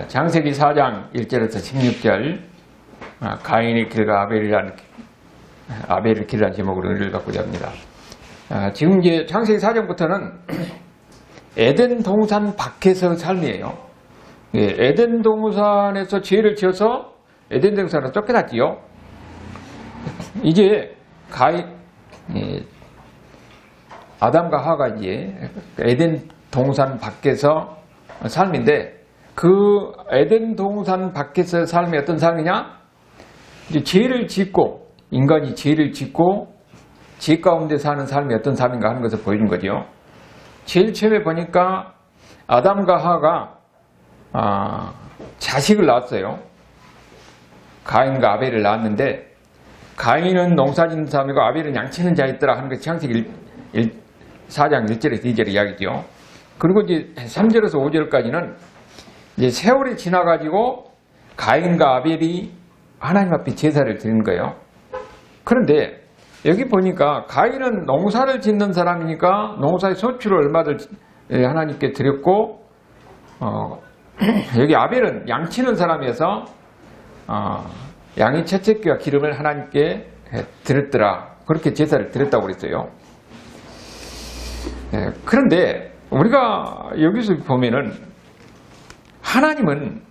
창세기 4장 1절에서 16절 가인의 길과 아벨의 길이라는 제목으로 은혜를 받고자 합니다. 지금 이제 창세기 4장부터는 에덴 동산 밖에서 삶이에요. 에덴 동산에서 죄를 지어서 에덴 동산으로 쫓겨났지요. 이제 아담과 하와가 이제 에덴 동산 밖에서 삶인데, 그 에덴 동산 밖에서 삶이 어떤 삶이냐? 이제 죄를 짓고, 인간이 죄를 짓고 죄 가운데 사는 삶이 어떤 삶인가 하는 것을 보여준 거죠. 제일 처음에 보니까 아담과 하와가 자식을 낳았어요. 가인과 아벨을 낳았는데, 가인은 농사짓는 사람이고 아벨은 양치는 자였더라 하는 것이 창세기 4장 1절에서 2절 이야기죠. 그리고 이제 3절에서 5절까지는 이제 세월이 지나가지고 가인과 아벨이 하나님 앞에 제사를 드리는 거예요. 그런데 여기 보니까 가인은 농사를 짓는 사람이니까 농사의 소출을 얼마를 하나님께 드렸고, 여기 아벨은 양치는 사람이어서 양의 채찍과 기름을 하나님께 드렸더라, 그렇게 제사를 드렸다고 그랬어요. 그런데 우리가 여기서 보면은 하나님은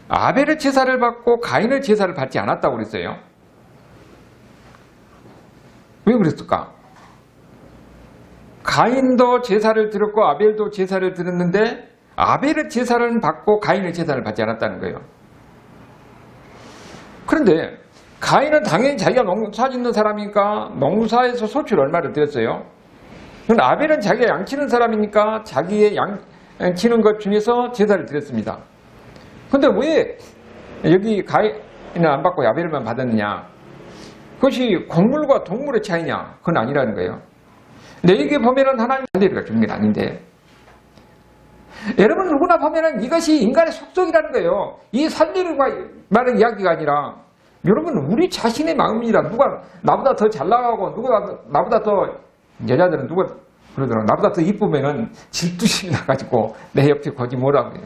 아벨의 제사를 받고 가인의 제사를 받지 않았다고 그랬어요. 왜 그랬을까? 가인도 제사를 드렸고 아벨도 제사를 드렸는데 아벨의 제사를 받고 가인의 제사를 받지 않았다는 거예요. 그런데 가인은 당연히 자기가 농사 짓는 사람이니까 농사에서 소출 얼마를 드렸어요. 그런데 아벨은 자기가 양치는 사람이니까 자기의 양치는 것 중에서 제사를 드렸습니다. 그런데 왜 여기 가인은 안 받고 아벨만 받았느냐? 그것이 곡물과 동물의 차이냐? 그건 아니라는 거예요. 근데 이게 보면은 하나님 할례를 주는 게 아닌데, 여러분 누구나 보면은 이것이 인간의 속성이라는 거예요. 이 살리는 말은 이야기가 아니라, 여러분 우리 자신의 마음이라, 누가 나보다 더 잘 나가고 누가 나보다 더, 여자들은 누가 그러더라고, 나보다 더 이쁘면은 질투심이 나가지고 내 옆에 거지 뭐라고 해요.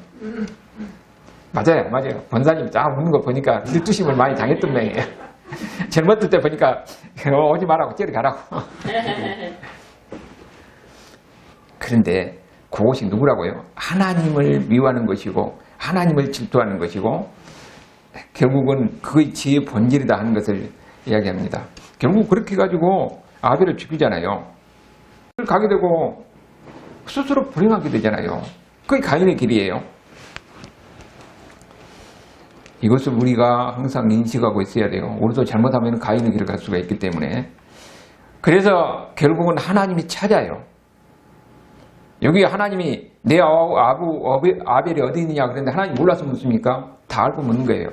맞아요. 권사님 쫙 웃는 거 보니까 질투심을 많이 당했던 모양이에요. 젊었을 때 보니까 오지 말라고 저리 가라고. 그런데 그것이 누구라고요? 하나님을 미워하는 것이고 하나님을 질투하는 것이고 결국은 그의 지혜의 본질이다 하는 것을 이야기합니다. 결국 그렇게 해가지고 아벨을 죽이잖아요. 가게 되고 스스로 불행하게 되잖아요. 그게 가인의 길이에요. 이것을 우리가 항상 인식하고 있어야 돼요. 우리도 잘못하면 가인의 길을 갈 수가 있기 때문에. 그래서 결국은 하나님이 찾아요. 여기 하나님이 내 아벨이 어디 있느냐 그랬는데 하나님 몰라서 묻습니까? 다 알고 묻는 거예요.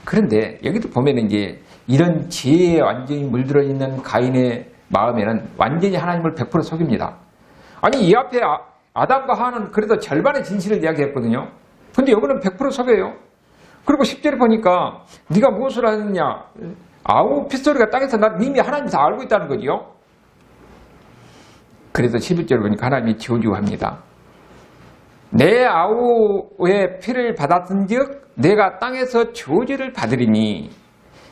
그런데 여기도 보면 이제 이런 지혜에 완전히 물들어 있는 가인의 마음에는 완전히 하나님을 100% 속입니다. 아니 이 앞에 아담과 하와는 그래도 절반의 진실을 이야기했거든요. 근데 여기는 100% 속여요. 그리고 10절에 보니까 네가 무엇을 하느냐, 아우 핏소리가 땅에서 나 이미 하나님이 다 알고 있다는 거지요. 그래서 11절에 보니까 하나님이 저주합니다. 내 아우의 피를 받았은즉 내가 땅에서 저주를 받으리니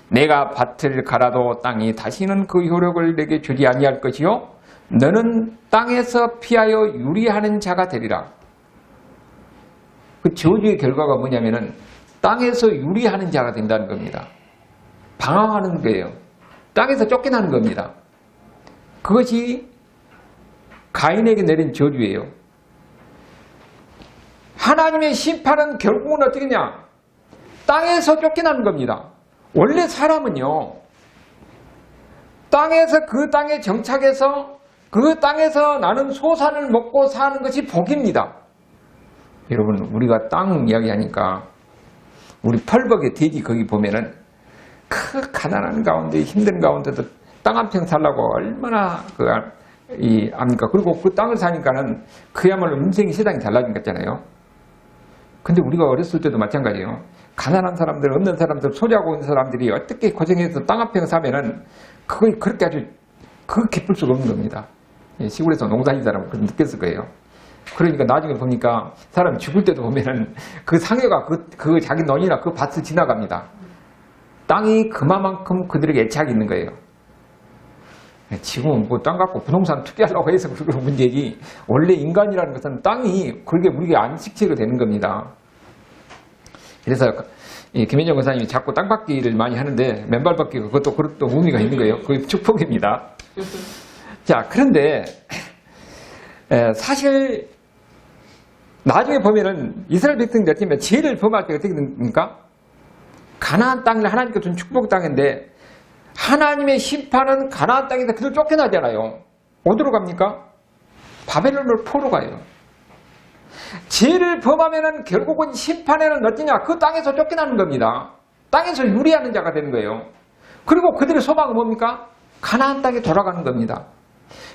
내가 밭을 갈아도 땅이 다시는 그 효력을 내게 주지 아니할 것이요 너는 땅에서 피하여 유리하는 자가 되리라. 그 저주의 결과가 뭐냐면은 땅에서 유리하는 자가 된다는 겁니다. 방황하는 거예요. 땅에서 쫓겨나는 겁니다. 그것이 가인에게 내린 저주예요. 하나님의 심판은 결국은 어떻게냐? 땅에서 쫓겨나는 겁니다. 원래 사람은요, 땅에서 그 땅에 정착해서 그 땅에서 나는 소산을 먹고 사는 것이 복입니다. 여러분 우리가 땅 이야기하니까 우리 펄벅의 돼지 거기 보면은 그 가난한 가운데 힘든 가운데도 땅 한 평 살라고 얼마나 압니까? 그리고 그 땅을 사니까는 그야말로 인생이 세상이 달라진 것 같잖아요. 근데 우리가 어렸을 때도 마찬가지예요. 가난한 사람들, 없는 사람들, 소리하고 있는 사람들이 어떻게 고생해서 땅 한 평 사면은 그걸 그렇게 아주 기쁠 수가 없는 겁니다. 시골에서 농사짓는 사람은 그렇게 느꼈을 거예요. 그러니까 나중에 보니까 사람 죽을 때도 보면은 그 상여가 그 자기 논이나 그 밭을 지나갑니다. 땅이 그만큼 그들에게 애착이 있는 거예요. 지금 뭐 땅 갖고 부동산 투기하려고 해서 그런 문제지, 원래 인간이라는 것은 땅이 그게 우리가 안식처가 되는 겁니다. 그래서 김현정 권사님이 자꾸 땅받기를 많이 하는데, 맨발받기가 그것도 의미가 있는 거예요. 그게 축복입니다. 자, 그런데 사실 나중에 보면은 이스라엘 백성들 때문에 죄를 범할 때 어떻게 됩니까? 가나안 땅을 하나님께 준 축복 땅인데 하나님의 심판은 가나안 땅에서 그들 쫓겨나잖아요. 어디로 갑니까? 바벨론으로 포로 가요. 죄를 범하면은 결국은 심판에는 어찌냐? 그 땅에서 쫓겨나는 겁니다. 땅에서 유리하는 자가 되는 거예요. 그리고 그들의 소망은 뭡니까? 가나안 땅에 돌아가는 겁니다.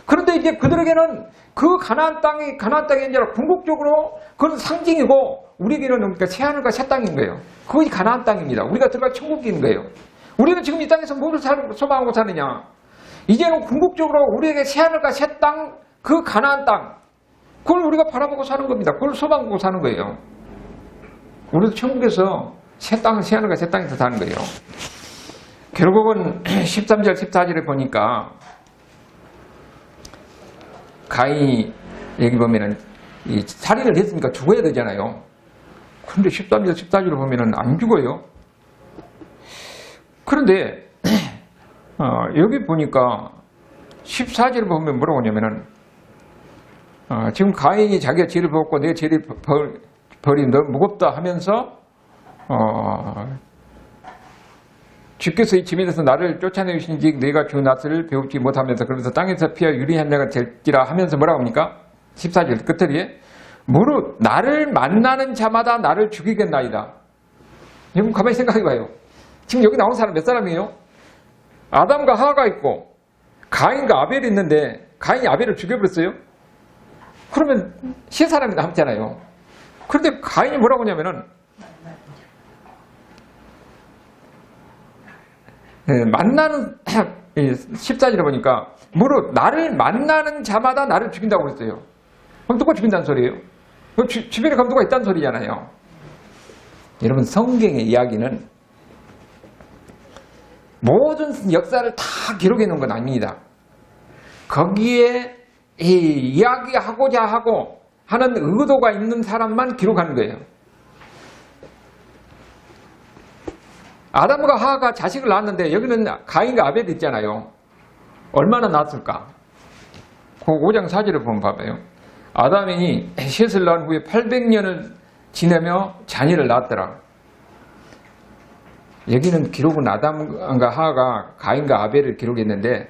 그런데 이제 그들에게는 그 가나안 땅이 아니라 궁극적으로 그건 상징이고, 우리에게는 그러니까 새하늘과 새 땅인 거예요. 그것이 가나안 땅입니다. 우리가 들어갈 천국인 거예요. 우리는 지금 이 땅에서 무엇을 소망하고 사느냐? 이제는 궁극적으로 우리에게 새하늘과 새 땅, 그 가나안 땅, 그걸 우리가 바라보고 사는 겁니다. 그걸 소망하고 사는 거예요. 우리도 천국에서 새하늘과 새 땅에서 사는 거예요. 결국은 13절, 14절에 보니까 가인이 여기 보면은 이 살인을 했으니까 죽어야 되잖아요. 그런데 13절, 14절을 보면은 안 죽어요. 그런데 여기 보니까 14절을 보면 뭐라고 하냐면은 지금 가인이 자기가 죄를 벗고 내 죄를 버린 너 무겁다 하면서 주께서 이 지면에서 나를 쫓아내주신지 내가 주 낯을 배우지 못하면서 그러면서 땅에서 피하 유리한 자가 될지라 하면서 뭐라고 합니까? 14절 끝에 무릇 나를 만나는 자마다 나를 죽이겠나이다. 여러분 가만히 생각해봐요. 지금 여기 나온 사람 몇 사람이에요? 아담과 하와가 있고 가인과 아벨이 있는데 가인이 아벨을 죽여버렸어요? 그러면 세 사람이 남잖아요. 그런데 가인이 뭐라고 하냐면은 만나는 14절에 보니까 무릇 나를 만나는 자마다 나를 죽인다고 그랬어요. 그럼 누가 죽인다는 소리예요? 주변에 감독가 있다는 소리잖아요. 여러분 성경의 이야기는 모든 역사를 다 기록해 놓은 건 아닙니다. 거기에 이야기하고자 하고 하는 의도가 있는 사람만 기록하는 거예요. 아담과 하와가 자식을 낳았는데 여기는 가인과 아벨이 있잖아요. 얼마나 낳았을까? 그 5장 4절을 보면 봐봐요. 아담이 셋을 낳은 후에 800년을 지내며 자녀를 낳았더라. 여기는 기록은 아담과 하와가 가인과 아벨을 기록했는데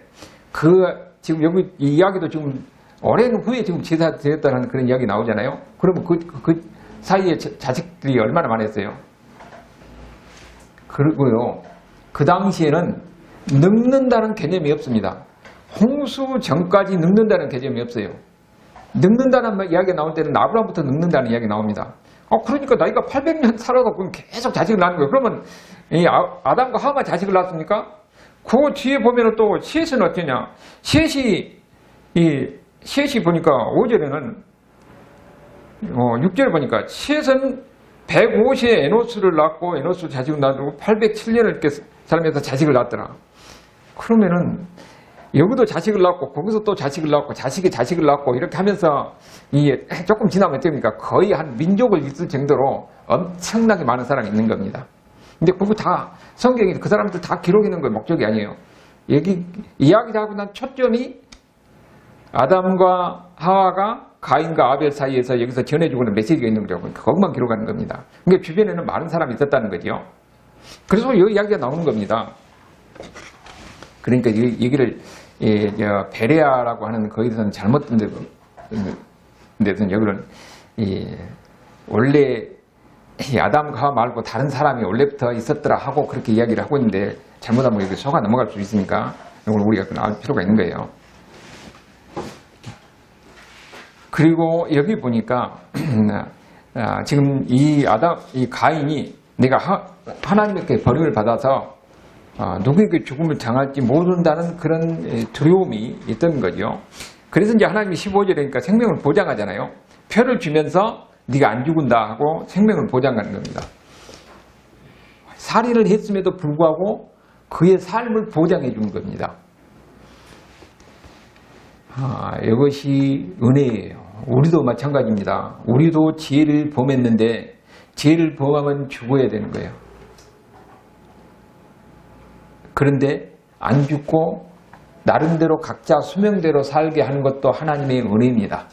지금 여기 이 이야기도 지금 오랜 후에 지금 제사되었다는 그런 이야기 나오잖아요. 그러면 그 사이에 자식들이 얼마나 많았어요? 그리고요, 그 당시에는 늙는다는 개념이 없습니다. 홍수 전까지 늙는다는 개념이 없어요. 늙는다는 이야기가 나올 때는 아브라함부터 늙는다는 이야기 나옵니다. 그러니까 나이가 800년 살아도 그럼 계속 자식을 낳는 거예요. 그러면 이 아담과 하와가 자식을 낳았습니까? 그 뒤에 보면 또 셋은 어쩌냐? 셋이 보니까 5절에는 6절에 보니까 셋은 105세에 에노스를 낳고 에노스 자식을 낳고 807년을 이렇게 살면서 자식을 낳았더라. 그러면은 여기도 자식을 낳고 거기서 또 자식을 낳고 자식을 낳고 이렇게 하면서 조금 지나면 어떻습니까? 거의 한 민족을 있을 정도로 엄청나게 많은 사람이 있는 겁니다. 근데 그거 다 성경이 그 사람들 다 기록하는 거 목적이 아니에요. 여기 이야기하고 난 초점이 아담과 하와가 가인과 아벨 사이에서 여기서 전해주고 있는 메시지가 있는 거죠. 그것만 기록하는 겁니다. 그러니까 주변에는 많은 사람이 있었다는 거죠. 그래서 이 이야기가 나오는 겁니다. 그러니까 여기를 베레아라고 하는 거기서는 잘못된 데서는 여기는 원래 아담과 하와 말고 다른 사람이 원래부터 있었더라 하고 그렇게 이야기를 하고 있는데 잘못하면 여기 속아 넘어갈 수 있으니까 이걸 우리가 알 필요가 있는 거예요. 그리고 여기 보니까 지금 이 가인이 내가 하나님께 버림을 받아서 누구에게 죽음을 당할지 모른다는 그런 두려움이 있던 거죠. 그래서 이제 하나님이 15절이니까 생명을 보장하잖아요. 표를 주면서 네가 안 죽은다 하고 생명을 보장하는 겁니다. 살인을 했음에도 불구하고 그의 삶을 보장해 주는 겁니다. 이것이 은혜예요. 우리도 마찬가지입니다. 우리도 죄를 범했는데 죄를 범하면 죽어야 되는 거예요. 그런데 안 죽고 나름대로 각자 수명대로 살게 하는 것도 하나님의 은혜입니다.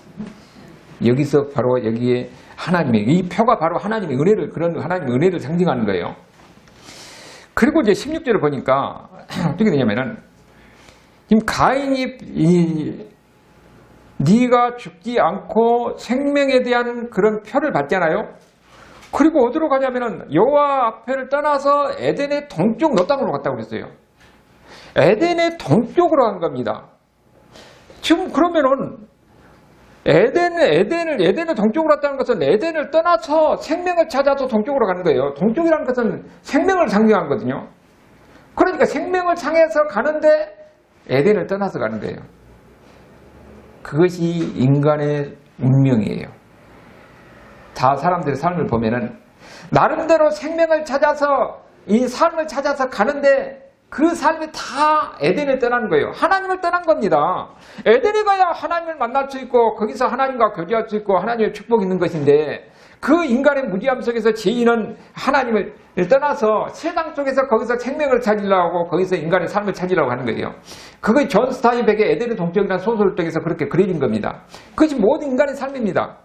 여기서 바로 여기에 하나님의 이 표가 바로 하나님의 은혜를 그런 하나님의 은혜를 상징하는 거예요. 그리고 이제 16절을 보니까 어떻게 되냐면은 지금 가인이 네가 죽지 않고 생명에 대한 그런 표를 받잖아요. 그리고 어디로 가냐면은 여호와 앞에를 떠나서 에덴의 동쪽 너 땅으로 갔다고 그랬어요. 에덴의 동쪽으로 간 겁니다. 지금 그러면은 에덴을 동쪽으로 갔다는 것은 에덴을 떠나서 생명을 찾아서 동쪽으로 가는 거예요. 동쪽이라는 것은 생명을 상징하거든요. 그러니까 생명을 향해서 가는데 에덴을 떠나서 가는 거예요. 그것이 인간의 운명이에요. 다 사람들의 삶을 보면은 나름대로 생명을 찾아서 이 삶을 찾아서 가는데 그 삶이 다 에덴을 떠난 거예요. 하나님을 떠난 겁니다. 에덴에 가야 하나님을 만날 수 있고 거기서 하나님과 교제할 수 있고 하나님의 축복이 있는 것인데 그 인간의 무지함 속에서 죄인은 하나님을 떠나서 세상 속에서 거기서 생명을 찾으려고 하고 거기서 인간의 삶을 찾으려고 하는 거예요. 그것이 존 스타인백의 에덴의 동쪽이라는 소설을 통해서 그렇게 그려진 겁니다. 그것이 모든 인간의 삶입니다.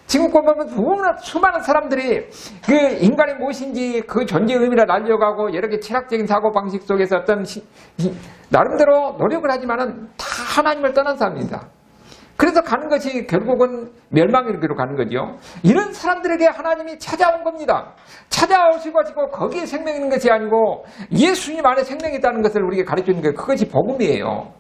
지금 보면 수많은 사람들이 그 인간이 무엇인지 그 존재의 의미를 알려가고 여러 개 철학적인 사고방식 속에서 어떤 나름대로 노력을 하지만은 다 하나님을 떠난 사람입니다. 그래서 가는 것이 결국은 멸망으로 가는 거죠. 이런 사람들에게 하나님이 찾아온 겁니다. 찾아오시고 거기에 생명이 있는 것이 아니고 예수님 안에 생명이 있다는 것을 우리에게 가르쳐주는 게 그것이 복음이에요.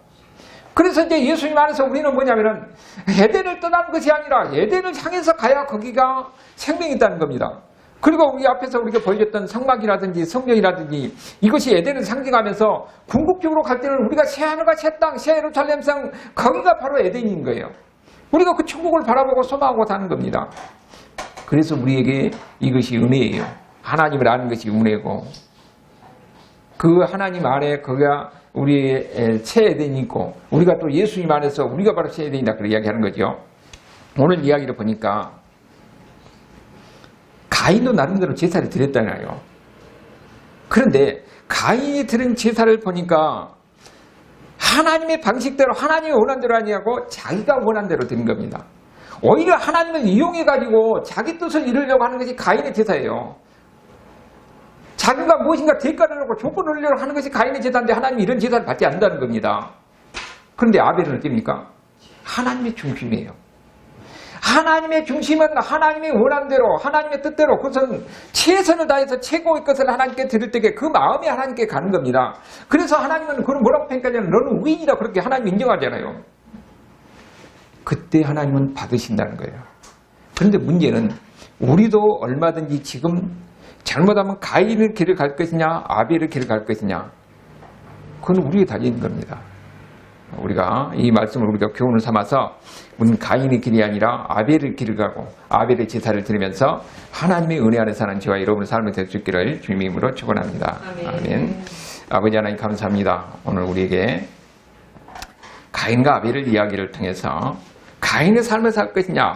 그래서 이제 예수님 안에서 우리는 뭐냐면은 에덴을 떠나는 것이 아니라 에덴을 향해서 가야 거기가 생명이 있다는 겁니다. 그리고 우리 앞에서 우리가 보여줬던 성막이라든지 성전이라든지 이것이 에덴을 상징하면서 궁극적으로 갈 때는 우리가 새 하늘과 새 땅, 새 예루살렘성 거기가 바로 에덴인 거예요. 우리가 그 천국을 바라보고 소망하고 사는 겁니다. 그래서 우리에게 이것이 은혜예요. 하나님을 아는 것이 은혜고 그 하나님 안에 거기가 우리의 새 에덴이 있고 우리가 또 예수님 안에서 우리가 바로 새 에덴이다 그렇게 이야기하는 거죠. 오늘 이야기를 보니까 가인도 나름대로 제사를 드렸잖아요. 그런데 가인이 드린 제사를 보니까 하나님의 방식대로 하나님의 원한 대로 아니하고 자기가 원한 대로 드린 겁니다. 오히려 하나님을 이용해가지고 자기 뜻을 이루려고 하는 것이 가인의 제사예요. 자기가 무엇인가 대가를 하고 조건을 올리려고 하는 것이 가인의 제사인데 하나님이 이런 제사를 받지 않는다는 겁니다. 그런데 아벨은 어떻습니까? 하나님의 중심이에요. 하나님의 중심은 하나님의 원한대로 하나님의 뜻대로 그것은 최선을 다해서 최고의 것을 하나님께 드릴 때에 그 마음이 하나님께 가는 겁니다. 그래서 하나님은 그걸 뭐라고 평가하냐면 너는 의인이다 그렇게 하나님 인정하잖아요. 그때 하나님은 받으신다는 거예요. 그런데 문제는 우리도 얼마든지 지금 잘못하면 가인의 길을 갈 것이냐 아벨의 길을 갈 것이냐 그건 우리에게 달린 겁니다. 우리가 이 말씀을 우리가 교훈을 삼아서 우리는 가인의 길이 아니라 아벨의 길을 가고 아벨의 제사를 드리면서 하나님의 은혜 안에 사는 저와 여러분의 삶이 될 수 있기를 주님의 이름으로 축원합니다. 아멘. 아버지 하나님 감사합니다. 오늘 우리에게 가인과 아벨의 이야기를 통해서 가인의 삶을 살 것이냐